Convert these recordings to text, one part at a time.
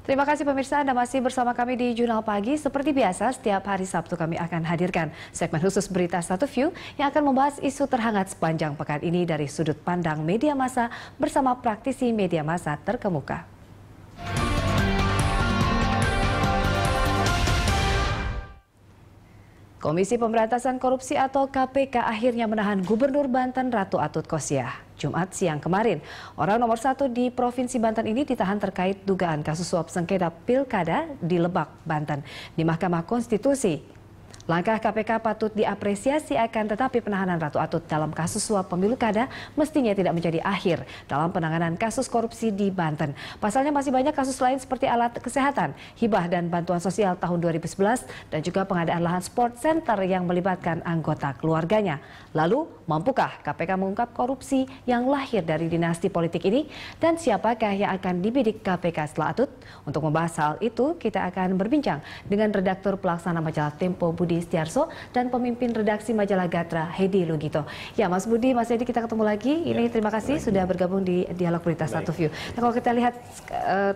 Terima kasih pemirsa, Anda masih bersama kami di Jurnal Pagi. Seperti biasa, setiap hari Sabtu kami akan hadirkan segmen khusus Berita Satu View yang akan membahas isu terhangat sepanjang pekan ini dari sudut pandang media massa bersama praktisi media massa terkemuka. Komisi Pemberantasan Korupsi atau KPK akhirnya menahan Gubernur Banten Ratu Atut Khosyah. Jumat siang kemarin, orang nomor 1 di Provinsi Banten ini ditahan terkait dugaan kasus suap sengketa Pilkada di Lebak, Banten di Mahkamah Konstitusi. Langkah KPK patut diapresiasi, akan tetapi penahanan Ratu Atut dalam kasus suap pemilu kada mestinya tidak menjadi akhir dalam penanganan kasus korupsi di Banten. Pasalnya masih banyak kasus lain seperti alat kesehatan, hibah dan bantuan sosial tahun 2011 dan juga pengadaan lahan sport center yang melibatkan anggota keluarganya. Lalu, mampukah KPK mengungkap korupsi yang lahir dari dinasti politik ini? Dan siapakah yang akan dibidik KPK setelah Atut? Untuk membahas hal itu, kita akan berbincang dengan redaktur pelaksana majalah Tempo Budi Setiarso dan pemimpin redaksi majalah Gatra Hedi Lugito. Ya, Mas Budi, Mas Hedi, kita ketemu lagi. Ini terima kasih sudah bergabung di Dialog Berita Satu View. Nah, kalau kita lihat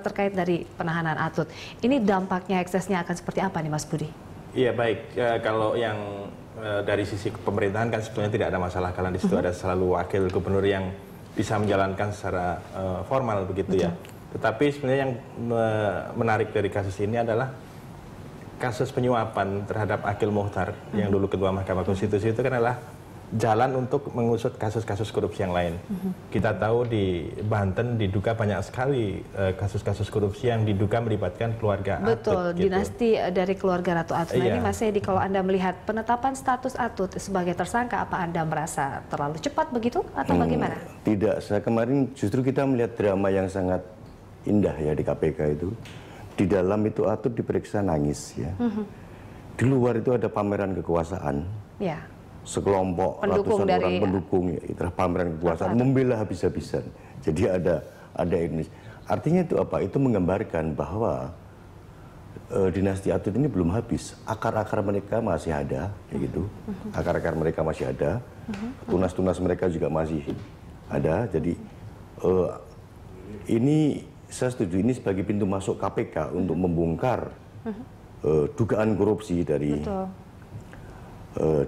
terkait dari penahanan Atut, ini dampaknya, eksesnya akan seperti apa nih, Mas Budi? Iya, baik. Kalau yang dari sisi pemerintahan kan sebetulnya tidak ada masalah karena di situ ada selalu wakil gubernur yang bisa menjalankan secara formal begitu ya. Tetapi sebenarnya yang menarik dari kasus ini adalah kasus penyuapan terhadap Akil Muhtar yang dulu Ketua Mahkamah Konstitusi itu kan adalah jalan untuk mengusut kasus-kasus korupsi yang lain. Kita tahu di Banten diduga banyak sekali kasus-kasus korupsi yang diduga melibatkan keluarga Atut. Betul, dinasti dari keluarga Ratu Atut. Nah, ini Mas Hedi, kalau Anda melihat penetapan status Atut sebagai tersangka, apa Anda merasa terlalu cepat begitu atau bagaimana? Tidak, saya kemarin justru kita melihat drama yang sangat indah ya di KPK itu. Di dalam itu Atut diperiksa nangis ya. Di luar itu ada pameran kekuasaan. Ya. Sekelompok pendukung ratusan dari orang pendukung ya, itu pameran kekuasaan membela habis-habisan. Jadi ada ini. Artinya itu apa? Itu menggambarkan bahwa dinasti Atut ini belum habis. Akar-akar mereka masih ada, kayak gitu. Akar-akar mereka masih ada. Tunas-tunas mereka juga masih ada. Jadi ini saya setuju, ini sebagai pintu masuk KPK untuk membongkar dugaan korupsi dari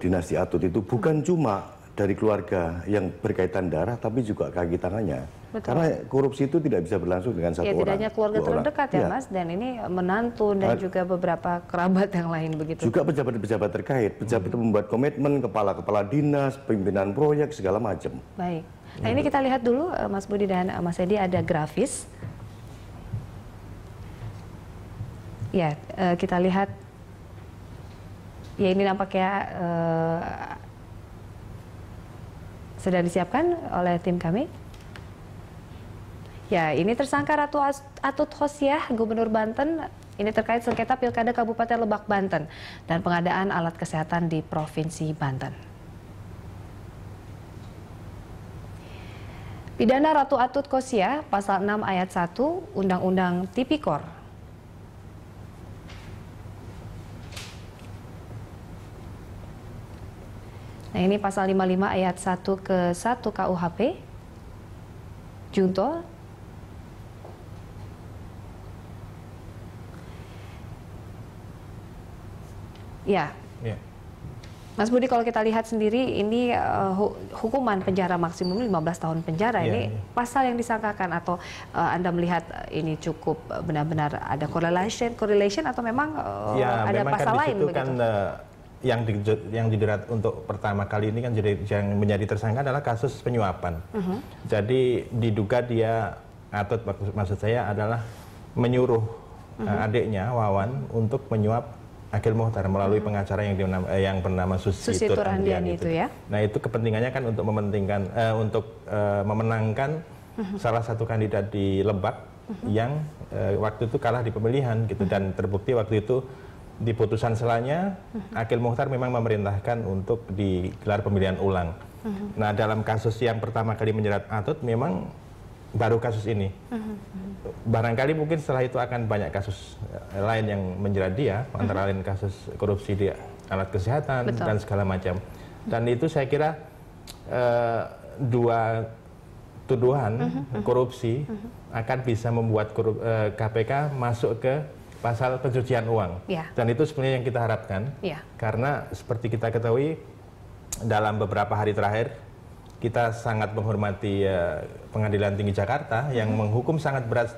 dinasti Atut itu bukan cuma dari keluarga yang berkaitan darah, tapi juga kaki tangannya. Karena korupsi itu tidak bisa berlangsung dengan satu orang. Tidak hanya keluarga terdekat ya, Mas, dan ini menantu dan juga beberapa kerabat yang lain begitu. Juga pejabat-pejabat terkait, pejabat itu membuat komitmen, kepala-kepala dinas, pimpinan proyek, segala macam. Baik. Nah, ini kita lihat dulu, Mas Budi dan Mas Hedi, ada grafis. Ya, kita lihat. Ya, ini nampaknya sudah disiapkan oleh tim kami. Ya, ini tersangka Ratu Atut Khosyah, Gubernur Banten. Ini terkait sengketa Pilkada Kabupaten Lebak, Banten dan pengadaan alat kesehatan di Provinsi Banten. Pidana Ratu Atut Khosyah, Pasal 6 Ayat 1 Undang-Undang Tipikor. Nah, ini pasal 55 ayat 1 ke 1 KUHP. Junto. Ya. Mas Budi, kalau kita lihat sendiri ini hukuman penjara maksimum 15 tahun penjara. Ini pasal yang disangkakan atau Anda melihat ini cukup benar-benar ada correlation atau memang ada pasal lain begitu? Kan, yang dijerat untuk pertama kali ini kan yang menjadi tersangka adalah kasus penyuapan. Jadi diduga dia, Atut maksud saya adalah menyuruh adiknya Wawan untuk menyuap Akil Muhtar melalui pengacara yang bernama Susi Turhandiani itu ya. Nah, itu kepentingannya kan untuk memenangkan salah satu kandidat di Lebak yang waktu itu kalah di pemilihan gitu, dan terbukti waktu itu di putusan selanya Akil Muhtar memang memerintahkan untuk digelar pemilihan ulang. Nah, dalam kasus yang pertama kali menjerat Atut memang baru kasus ini. Barangkali mungkin setelah itu akan banyak kasus lain yang menjerat dia, antara lain kasus korupsi di alat kesehatan dan segala macam. Dan itu saya kira dua tuduhan korupsi akan bisa membuat KPK masuk ke pasal pencucian uang. Dan itu sebenarnya yang kita harapkan, karena seperti kita ketahui dalam beberapa hari terakhir kita sangat menghormati Pengadilan Tinggi Jakarta yang menghukum sangat berat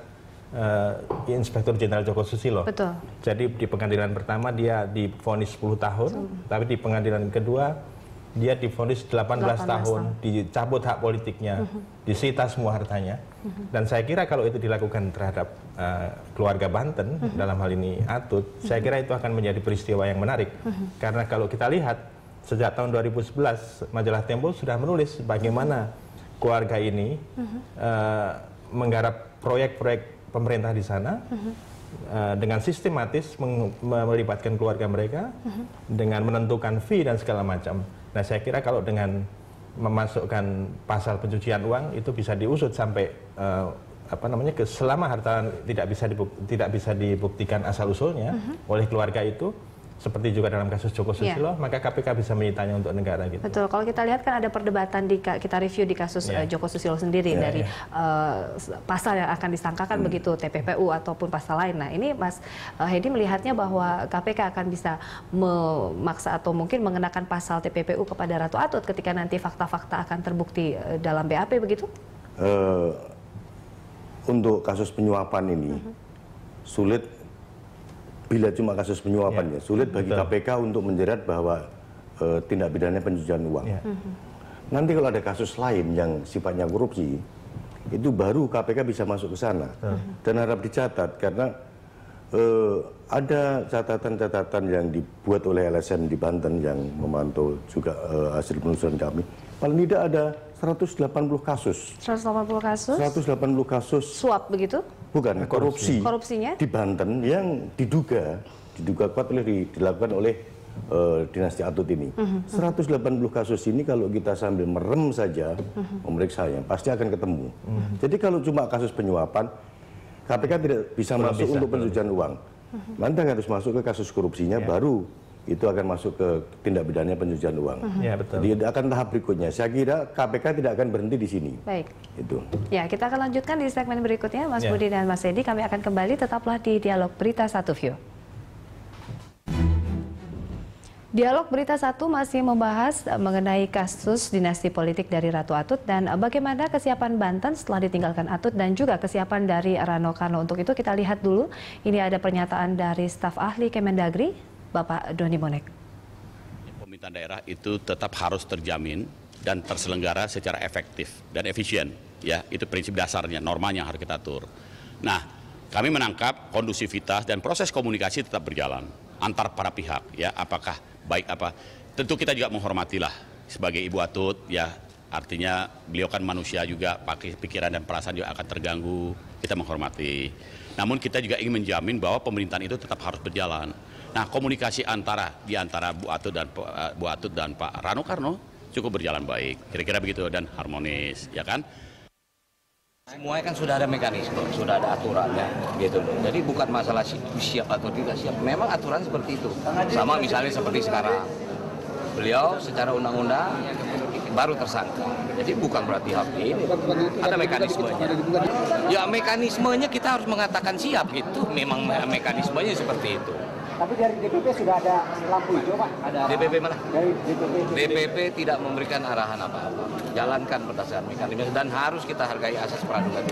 Inspektur Jenderal Joko Susilo. Betul. Jadi di pengadilan pertama dia divonis 10 tahun, tapi di pengadilan kedua dia divonis 18 tahun, dicabut hak politiknya, disita semua hartanya. Dan saya kira kalau itu dilakukan terhadap keluarga Banten, dalam hal ini Atut, saya kira itu akan menjadi peristiwa yang menarik. Karena kalau kita lihat, sejak tahun 2011, majalah Tempo sudah menulis bagaimana keluarga ini menggarap proyek-proyek pemerintah di sana, dengan sistematis melibatkan keluarga mereka, dengan menentukan fee dan segala macam. Nah, saya kira kalau dengan memasukkan pasal pencucian uang itu bisa diusut sampai selama harta tidak bisa dibuktikan asal usulnya oleh keluarga itu, seperti juga dalam kasus Joko Susilo, maka KPK bisa menyitanya untuk negara gitu. Betul. Kalau kita lihat kan ada perdebatan kita review di kasus Joko Susilo sendiri dari pasal yang akan disangkakan begitu TPPU ataupun pasal lain. Nah, ini Mas Hedi melihatnya bahwa KPK akan bisa memaksa atau mungkin mengenakan pasal TPPU kepada Ratu Atut ketika nanti fakta-fakta akan terbukti dalam BAP begitu? Untuk kasus penyuapan ini sulit. Bila cuma kasus penyuapan sulit bagi KPK untuk menjerat bahwa tindak pidana pencucian uang. Nanti kalau ada kasus lain yang sifatnya korupsi, itu baru KPK bisa masuk ke sana. Dan harap dicatat karena ada catatan-catatan yang dibuat oleh LSM di Banten yang memantau juga hasil penelusuran kami. Paling tidak ada 180 kasus. 180 kasus? 180 kasus. Suap begitu? Bukan, korupsinya di Banten yang diduga kuat dilakukan oleh dinasti Atut ini. 180 kasus ini kalau kita sambil merem saja memeriksanya, pasti akan ketemu. Jadi kalau cuma kasus penyuapan, KPK tidak bisa masuk untuk pencucian uang. Nanti harus masuk ke kasus korupsinya, baru itu akan masuk ke tindak pidana pencucian uang. Jadi akan tahap berikutnya. Saya kira KPK tidak akan berhenti di sini. Baik. Itu. Ya, kita akan lanjutkan di segmen berikutnya, Mas Budi dan Mas Hedi. Kami akan kembali, tetaplah di Dialog Berita 1 View. Dialog Berita 1 masih membahas mengenai kasus dinasti politik dari Ratu Atut dan bagaimana kesiapan Banten setelah ditinggalkan Atut dan juga kesiapan dari Rano Karno. Untuk itu kita lihat dulu, ini ada pernyataan dari staf ahli Kemendagri, Bapak Doni Bonek. Pemerintahan daerah itu tetap harus terjamin dan terselenggara secara efektif dan efisien. Ya, itu prinsip dasarnya, normanya harus kita atur. Nah, kami menangkap kondusivitas dan proses komunikasi tetap berjalan antar para pihak. Ya, apakah baik apa? Tentu kita juga menghormatilah sebagai Ibu Atut. Ya, artinya beliau kan manusia juga, pakai pikiran dan perasaan juga akan terganggu. Kita menghormati. Namun kita juga ingin menjamin bahwa pemerintahan itu tetap harus berjalan. Nah, komunikasi di antara Bu Atut dan Pak Rano Karno cukup berjalan baik, kira-kira begitu, dan harmonis, ya kan? Semuanya kan sudah ada mekanisme, sudah ada aturannya, gitu. Jadi bukan masalah siap atau tidak siap. Memang aturan seperti itu. Sama misalnya seperti sekarang, beliau secara undang-undang baru tersangka. Jadi bukan berarti hal ini. Ada mekanismenya. Ya mekanismenya kita harus mengatakan siap, itu memang mekanismenya seperti itu. Tapi dari DPP sudah ada lampu hijau, Pak? DPP mana? Dari DPP. DPP tidak memberikan arahan apa-apa. Jalankan berdasarkan mekanisme dan harus kita hargai asas praduga.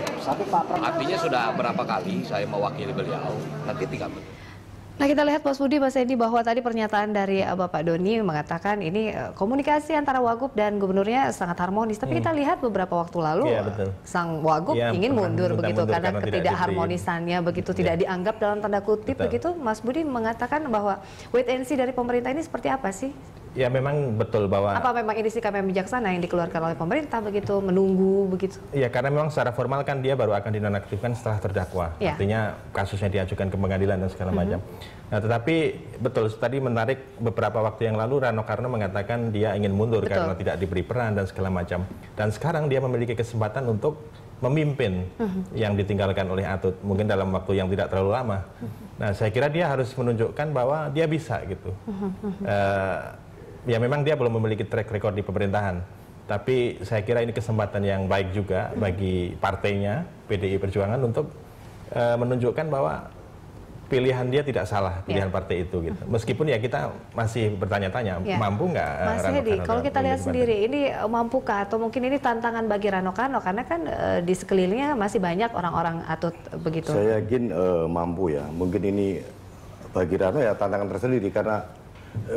Artinya sudah berapa kali saya mewakili beliau, nanti tinggal. Nah, kita lihat Mas Budi, Mas Edi, bahwa tadi pernyataan dari Bapak Doni mengatakan ini komunikasi antara Wagub dan gubernurnya sangat harmonis. Tapi kita lihat beberapa waktu lalu sang Wagub ingin mundur begitu karena ketidakharmonisannya begitu tidak dianggap dalam tanda kutip begitu. Mas Budi mengatakan bahwa wait and see dari pemerintah ini seperti apa sih? Ya memang betul bahwa... Apa memang ini sikap yang bijaksana yang dikeluarkan oleh pemerintah begitu, menunggu begitu? Ya karena memang secara formal kan dia baru akan dinonaktifkan setelah terdakwa. Artinya kasusnya diajukan ke pengadilan dan segala macam. Nah tetapi betul tadi menarik beberapa waktu yang lalu Rano Karno mengatakan dia ingin mundur karena tidak diberi peran dan segala macam. Dan sekarang dia memiliki kesempatan untuk memimpin yang ditinggalkan oleh Atut. Mungkin dalam waktu yang tidak terlalu lama. Nah saya kira dia harus menunjukkan bahwa dia bisa gitu. Ya memang dia belum memiliki track record di pemerintahan, Tapi saya kira ini kesempatan yang baik juga bagi partainya PDI Perjuangan untuk menunjukkan bahwa pilihan dia tidak salah, pilihan partai itu gitu. Meskipun ya kita masih bertanya-tanya, mampu nggak Mas Hedi, kalau kita lihat sendiri ini mampukah atau mungkin ini tantangan bagi Rano Karno karena kan di sekelilingnya masih banyak orang-orang Atut begitu. Saya yakin mampu ya. Mungkin ini bagi Rano ya tantangan tersendiri karena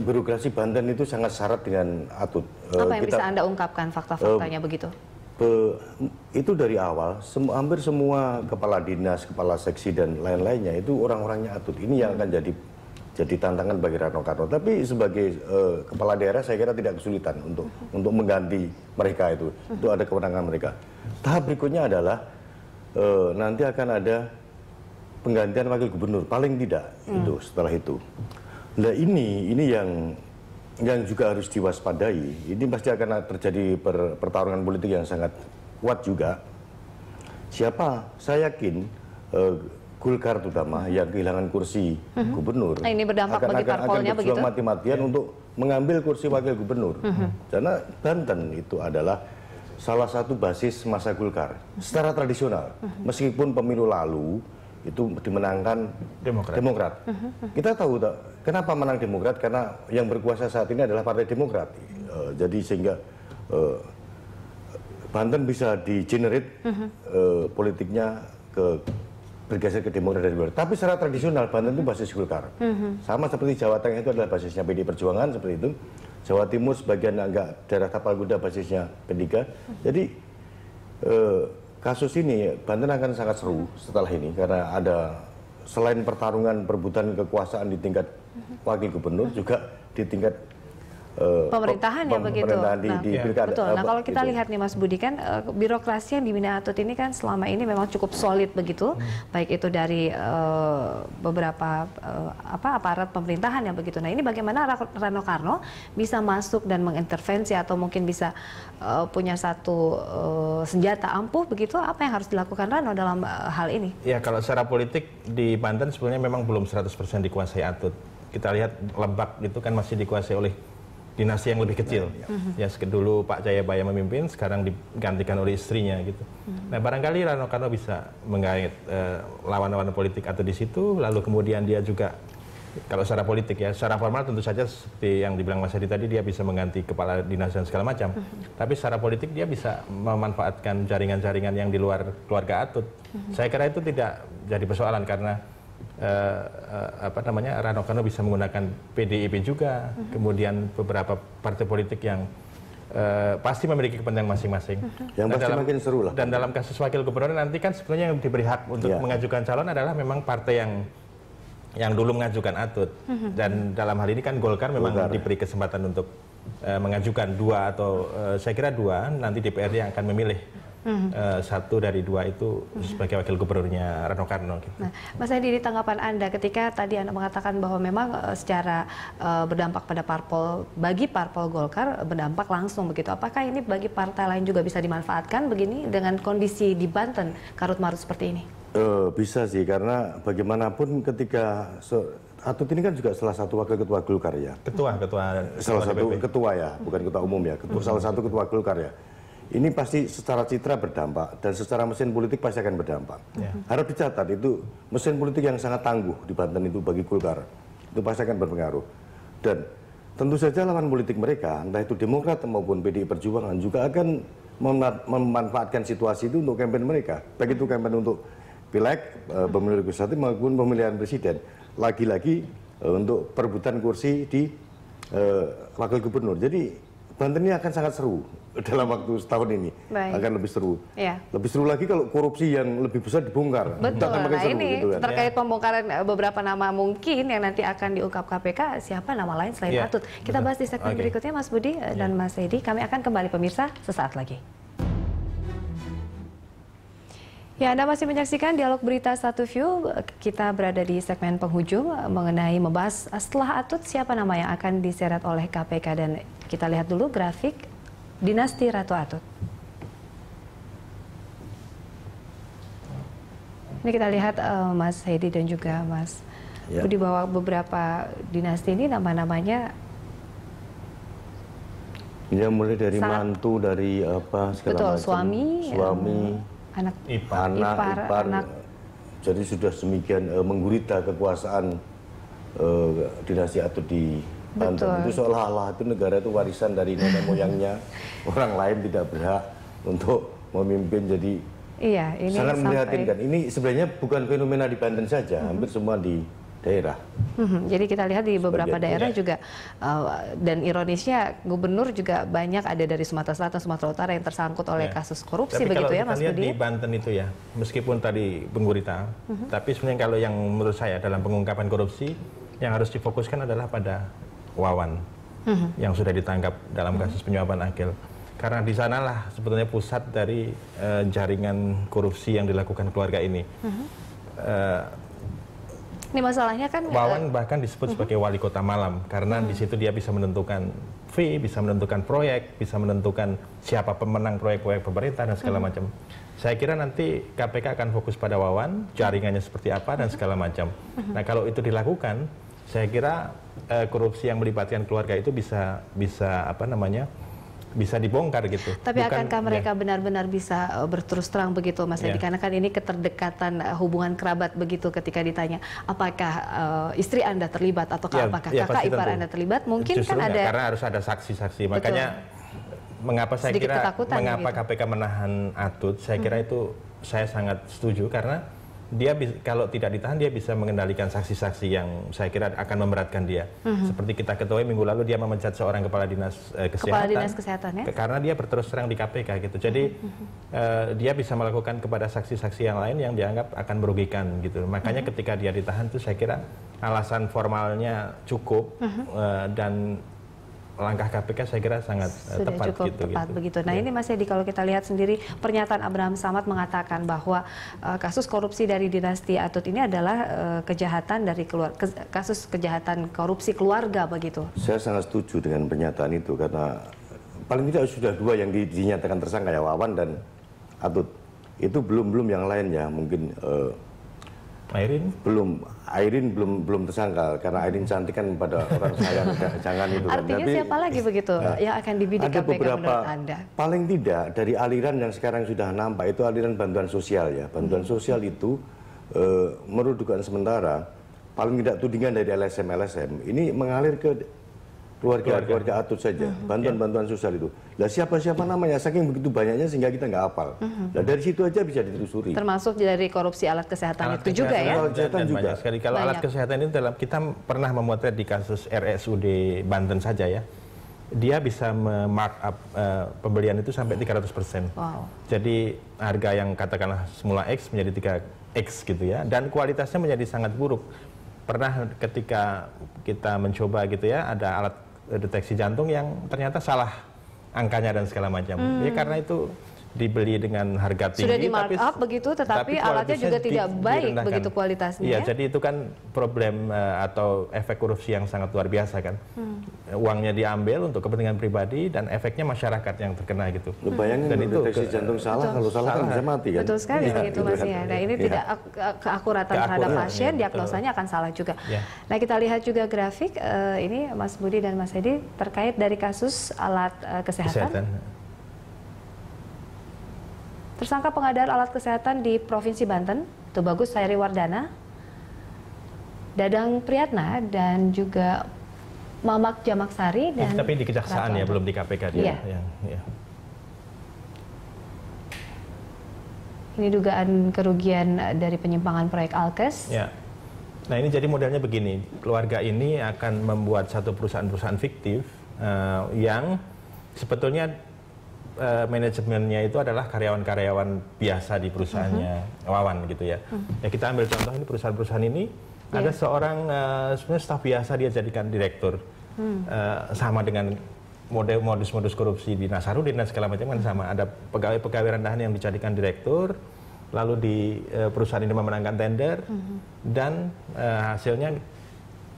birokrasi Banten itu sangat syarat dengan Atut. Apa yang bisa Anda ungkapkan fakta-faktanya begitu? Itu dari awal hampir semua kepala dinas, kepala seksi dan lain-lainnya itu orang-orangnya Atut. Ini yang akan jadi tantangan bagi Rano Karno. Tapi sebagai kepala daerah saya kira tidak kesulitan untuk mengganti mereka itu. Itu ada kewenangan mereka. Tahap berikutnya adalah nanti akan ada penggantian wakil gubernur paling tidak itu setelah itu. Nah ini yang juga harus diwaspadai. Ini pasti akan terjadi pertarungan politik yang sangat kuat juga. Siapa? Saya yakin Golkar terutama yang kehilangan kursi gubernur. Nah, ini berdampak bagi parpolnya begitu? Akan berjuang mati-matian untuk mengambil kursi wakil gubernur. Karena Banten itu adalah salah satu basis masa Golkar secara tradisional. Meskipun pemilu lalu itu dimenangkan Demokrat. Kita tahu kenapa menang Demokrat, karena yang berkuasa saat ini adalah Partai Demokrat. Jadi sehingga Banten bisa di-generate politiknya bergeser ke Demokrat dan Demokrat. Tapi secara tradisional Banten itu basis Golkar. Sama seperti Jawa Tengah itu adalah basisnya PDI Perjuangan seperti itu. Jawa Timur sebagian agak daerah Tapal Kuda basisnya P3. Jadi kasus ini Banten akan sangat seru setelah ini karena ada selain pertarungan perebutan kekuasaan di tingkat wakil gubernur juga di tingkat pemerintahan ya begitu. Betul. Nah kalau kita lihat nih Mas Budi kan birokrasi yang di Bina Atut ini kan selama ini memang cukup solid begitu, baik itu dari beberapa aparat pemerintahan ya begitu. Nah ini bagaimana Rano Karno bisa masuk dan mengintervensi atau mungkin bisa punya satu senjata ampuh begitu? Apa yang harus dilakukan Rano dalam hal ini? Ya kalau secara politik di Banten sebenarnya memang belum 100% dikuasai Atut. Kita lihat Lebak itu kan masih dikuasai oleh dinasti yang lebih kecil. Ya dulu Pak Jayabaya memimpin, sekarang digantikan oleh istrinya gitu. Nah barangkali Rano Karno bisa menggait lawan-lawan politik atau di situ, lalu kemudian dia juga kalau secara politik ya, secara formal tentu saja seperti yang dibilang Mas Hedi tadi dia bisa mengganti kepala dinas dan segala macam. Tapi secara politik dia bisa memanfaatkan jaringan-jaringan yang di luar keluarga Atut. Saya kira itu tidak jadi persoalan karena Rano Karno bisa menggunakan PDIP juga, kemudian beberapa partai politik yang pasti memiliki kepentingan masing-masing. Yang pasti makin seru lah. Dan dalam kasus wakil gubernur nanti kan sebenarnya yang diberi hak untuk mengajukan calon adalah memang partai yang dulu mengajukan Atut. Dan dalam hal ini kan Golkar memang diberi kesempatan untuk mengajukan dua atau saya kira dua, nanti DPRD yang akan memilih. Satu dari dua itu sebagai wakil gubernurnya Rano Karno. Gitu. Nah, Mas Hedi, di tanggapan Anda ketika tadi Anda mengatakan bahwa memang secara berdampak pada bagi parpol Golkar berdampak langsung begitu. Apakah ini bagi partai lain juga bisa dimanfaatkan begini dengan kondisi di Banten karut-marut seperti ini? Bisa sih, karena bagaimanapun ketika Atut ini kan juga salah satu wakil ketua Golkar ya. Salah satu ketua ya, bukan ketua umum ya. Salah satu ketua Golkar ya. Ini pasti secara citra berdampak dan secara mesin politik pasti akan berdampak. Harap dicatat itu mesin politik yang sangat tangguh di Banten itu bagi Golkar. Itu pasti akan berpengaruh. Dan tentu saja lawan politik mereka, entah itu Demokrat maupun PDI Perjuangan juga akan memanfaatkan situasi itu untuk kampanye mereka. Baik itu kampanye untuk pileg, pemilu legislatif maupun pemilihan presiden. Lagi-lagi untuk perebutan kursi di wakil gubernur. Jadi Banten ini akan sangat seru dalam waktu setahun ini. Akan lebih seru. Lebih seru lagi kalau korupsi yang lebih besar dibongkar. Betul. Nah ini gitu kan. Terkait pembongkaran beberapa nama mungkin yang nanti akan diungkap KPK, siapa nama lain selain Atut. Kita bahas di segmen berikutnya Mas Budi dan Mas Hedi. Kami akan kembali pemirsa sesaat lagi. Ya, Anda masih menyaksikan Dialog Berita 1 View. Kita berada di segmen penghujung mengenai membahas setelah Atut siapa nama yang akan diseret oleh KPK, dan kita lihat dulu grafik dinasti Ratu Atut. Ini kita lihat Mas Hedi dan juga Mas Budi bahwa beberapa dinasti ini nama-namanya Ya mulai dari mantu, dari apa segala macam. Suami, anak, ipar. Jadi sudah semikian menggurita kekuasaan dinasti Atut di Banten. Itu seolah-olah itu negara itu warisan dari nenek moyangnya. Orang lain tidak berhak untuk memimpin. Jadi ini sangat memprihatinkan. Ini sebenarnya bukan fenomena di Banten saja, hampir semua di daerah. Jadi kita lihat di beberapa daerah juga, dan ironisnya gubernur juga banyak ada dari Sumatera Selatan, Sumatera Utara yang tersangkut oleh kasus korupsi. Tapi begitu ya, kalau kita Mas lihat Budi? di Banten itu ya, meskipun tadi penggurita, tapi sebenarnya kalau yang menurut saya dalam pengungkapan korupsi yang harus difokuskan adalah pada Wawan yang sudah ditangkap dalam kasus penyuapan Akil. Karena di sanalah sebetulnya pusat dari jaringan korupsi yang dilakukan keluarga ini. Ini masalahnya kan Wawan bahkan disebut sebagai wali kota malam karena di situ dia bisa menentukan fee, bisa menentukan proyek, bisa menentukan siapa pemenang proyek-proyek pemerintah dan segala macam. Saya kira nanti KPK akan fokus pada Wawan, jaringannya seperti apa dan segala macam. Nah, kalau itu dilakukan, saya kira korupsi yang melibatkan keluarga itu bisa dibongkar gitu. Tapi akankah mereka benar-benar bisa berterus terang begitu, Mas Edi? Karena kan ini keterdekatan hubungan kerabat begitu. Ketika ditanya apakah istri Anda terlibat ataukah apakah kakak ipar Anda terlibat, mungkin justru kan ada, karena harus ada saksi-saksi. Makanya mengapa saya kira KPK menahan Atut, saya kira itu saya sangat setuju karena dia kalau tidak ditahan dia bisa mengendalikan saksi-saksi yang saya kira akan memberatkan dia. Seperti kita ketahui minggu lalu dia memecat seorang kepala dinas kesehatan, ya? Karena dia berterus terang di KPK gitu. Jadi dia bisa melakukan kepada saksi-saksi yang lain yang dianggap akan merugikan gitu. Makanya ketika dia ditahan itu saya kira alasan formalnya cukup dan langkah KPK saya kira sangat tepat begitu. Nah, ini Mas Edi, kalau kita lihat sendiri pernyataan Abraham Samad mengatakan bahwa kasus korupsi dari dinasti Atut ini adalah kejahatan dari kasus kejahatan korupsi keluarga begitu. Saya sangat setuju dengan pernyataan itu karena paling tidak sudah dua yang dinyatakan tersangka ya, Wawan dan Atut. Itu belum yang lainnya mungkin. Airin belum tersangka karena Airin cantik kan pada orang sayang jangan itu. Artinya tapi, siapa lagi begitu yang akan dibidik KPK menurut Anda? Paling tidak dari aliran yang sekarang sudah nampak itu aliran bantuan sosial ya. Bantuan sosial itu menurut dugaan sementara paling tidak tudingan dari LSM ini mengalir ke keluarga Atut saja, bantuan sosial itu. Lah siapa namanya, saking begitu banyaknya sehingga kita nggak hafal. Nah dari situ aja bisa ditelusuri. Termasuk dari korupsi alat kesehatan itu juga ya? Alat kesehatan juga. Sekali kalau alat kesehatan ini kita pernah memotret di kasus RSUD Banten saja ya. Dia bisa markup pembelian itu sampai 300%. Wow. Jadi harga yang katakanlah semula X menjadi 3X gitu ya. Dan kualitasnya menjadi sangat buruk. Pernah ketika kita mencoba gitu ya, ada alat deteksi jantung yang ternyata salah angkanya dan segala macam. Ya karena itu dibeli dengan harga tinggi. Sudah di markup begitu, tetapi alatnya juga tidak baik begitu kualitasnya. Iya, jadi itu kan problem atau efek korupsi yang sangat luar biasa kan. Uangnya diambil untuk kepentingan pribadi dan efeknya masyarakat yang terkena gitu. Bayangin dan itu deteksi jantung salah, kalau salah kan bisa mati kan. Betul sekali begitu Mas ya. Nah ini tidak keakuratan terhadap pasien, diagnosanya akan salah juga. Nah kita lihat juga grafik ini Mas Budi dan Mas Edi terkait dari kasus alat kesehatan. Tersangka pengadaan alat kesehatan di Provinsi Banten, Tubagus Hairi Wardana, Dadang Priyatna, dan juga Mamak Jamaksari. Dan tapi di Kejaksaan ya, belum di KPK dia. Ya. Ini dugaan kerugian dari penyimpangan proyek Alkes. Ya. Nah ini jadi modelnya begini, keluarga ini akan membuat satu perusahaan-perusahaan fiktif yang sebetulnya manajemennya itu adalah karyawan-karyawan biasa di perusahaannya Wawan gitu ya. Ya kita ambil contoh ini perusahaan-perusahaan ini ada seorang sebenarnya staf biasa dia jadikan direktur, sama dengan modus-modus korupsi di Nasarudin dan segala macam kan sama. Ada pegawai-pegawai rendahan yang dijadikan direktur, lalu di perusahaan ini memenangkan tender dan hasilnya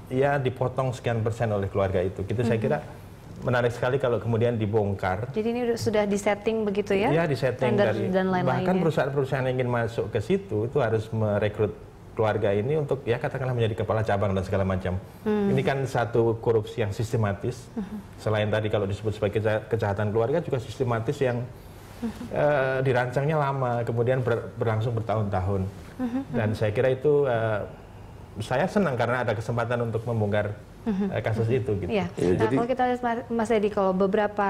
ya dipotong sekian persen oleh keluarga itu. Saya kira menarik sekali kalau kemudian dibongkar. Jadi ini sudah disetting begitu ya? Ya, disetting dan lain-lainnya. Bahkan perusahaan-perusahaan yang ingin masuk ke situ itu harus merekrut keluarga ini untuk ya katakanlah menjadi kepala cabang dan segala macam. Ini kan satu korupsi yang sistematis. Selain tadi kalau disebut sebagai kejahatan keluarga juga sistematis yang dirancangnya lama, kemudian berlangsung bertahun-tahun. Dan saya kira itu saya senang karena ada kesempatan untuk membongkar kasus itu gitu. Iya. Nah, kalau kita lihat Mas Edi, kalau beberapa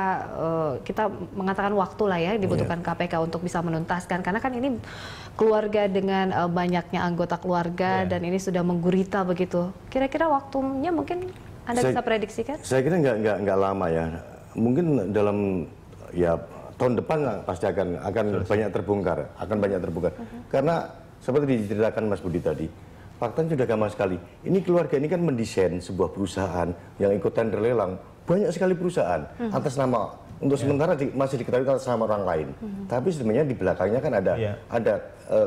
kita mengatakan waktu lah ya dibutuhkan KPK untuk bisa menuntaskan, karena kan ini keluarga dengan banyaknya anggota keluarga dan ini sudah menggurita begitu. Kira-kira waktunya mungkin Anda bisa prediksikan? Saya kira nggak lama ya. Mungkin dalam ya tahun depan pasti akan banyak terbongkar, Karena seperti diceritakan Mas Budi tadi. Faktanya sudah gampang sekali. Ini keluarga ini kan mendesain sebuah perusahaan yang ikut tender lelang. Banyak sekali perusahaan atas nama, untuk sementara masih diketahui atas nama orang lain. Tapi sebenarnya di belakangnya kan ada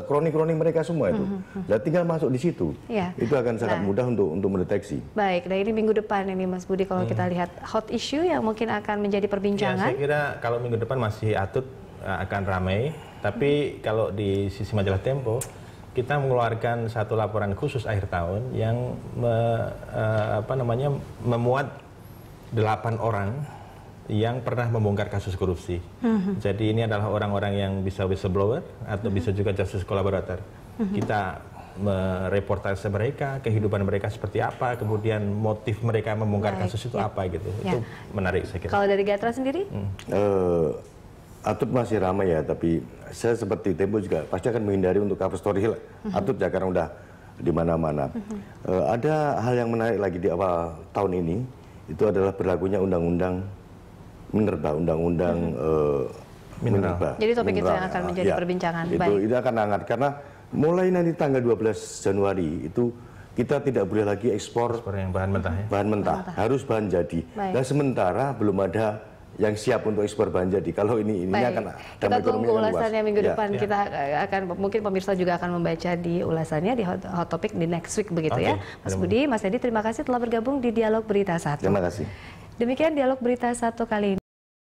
kroni-kroni mereka semua itu. Nah, tinggal masuk di situ. Itu akan sangat mudah untuk mendeteksi. Baik, nah ini minggu depan ini Mas Budi kalau kita lihat hot issue yang mungkin akan menjadi perbincangan. Ya, saya kira kalau minggu depan masih Atut akan ramai. Tapi kalau di sisi majalah Tempo, kita mengeluarkan satu laporan khusus akhir tahun yang memuat 8 orang yang pernah membongkar kasus korupsi. Jadi ini adalah orang-orang yang bisa whistleblower atau bisa juga justice collaborator. Kita mereportase mereka, kehidupan mereka seperti apa, kemudian motif mereka membongkar kasus itu apa gitu. Itu menarik saya kira. Kalau dari Gatra sendiri? Atut masih ramai ya, tapi saya seperti Tempo juga pasti akan menghindari untuk cover story Atut ya, karena udah di mana-mana. Ada hal yang menarik lagi di awal tahun ini, itu adalah berlakunya undang-undang minerba, minerba. Jadi topik itu yang akan menjadi perbincangan. Itu akan hangat karena mulai nanti tanggal 12 Januari itu kita tidak boleh lagi ekspor yang bahan mentah ya? Bahan mentah, harus bahan jadi. Dan sementara belum ada yang siap untuk ekspor bahan jadi. Kalau ini akan kita tunggu ulasannya minggu depan. Kita akan mungkin pemirsa juga akan membaca di ulasannya di hot topic di next week begitu ya. Mas Budi, Mas Edi, terima kasih telah bergabung di Dialog Berita 1. Terima kasih. Demikian Dialog Berita 1 kali ini.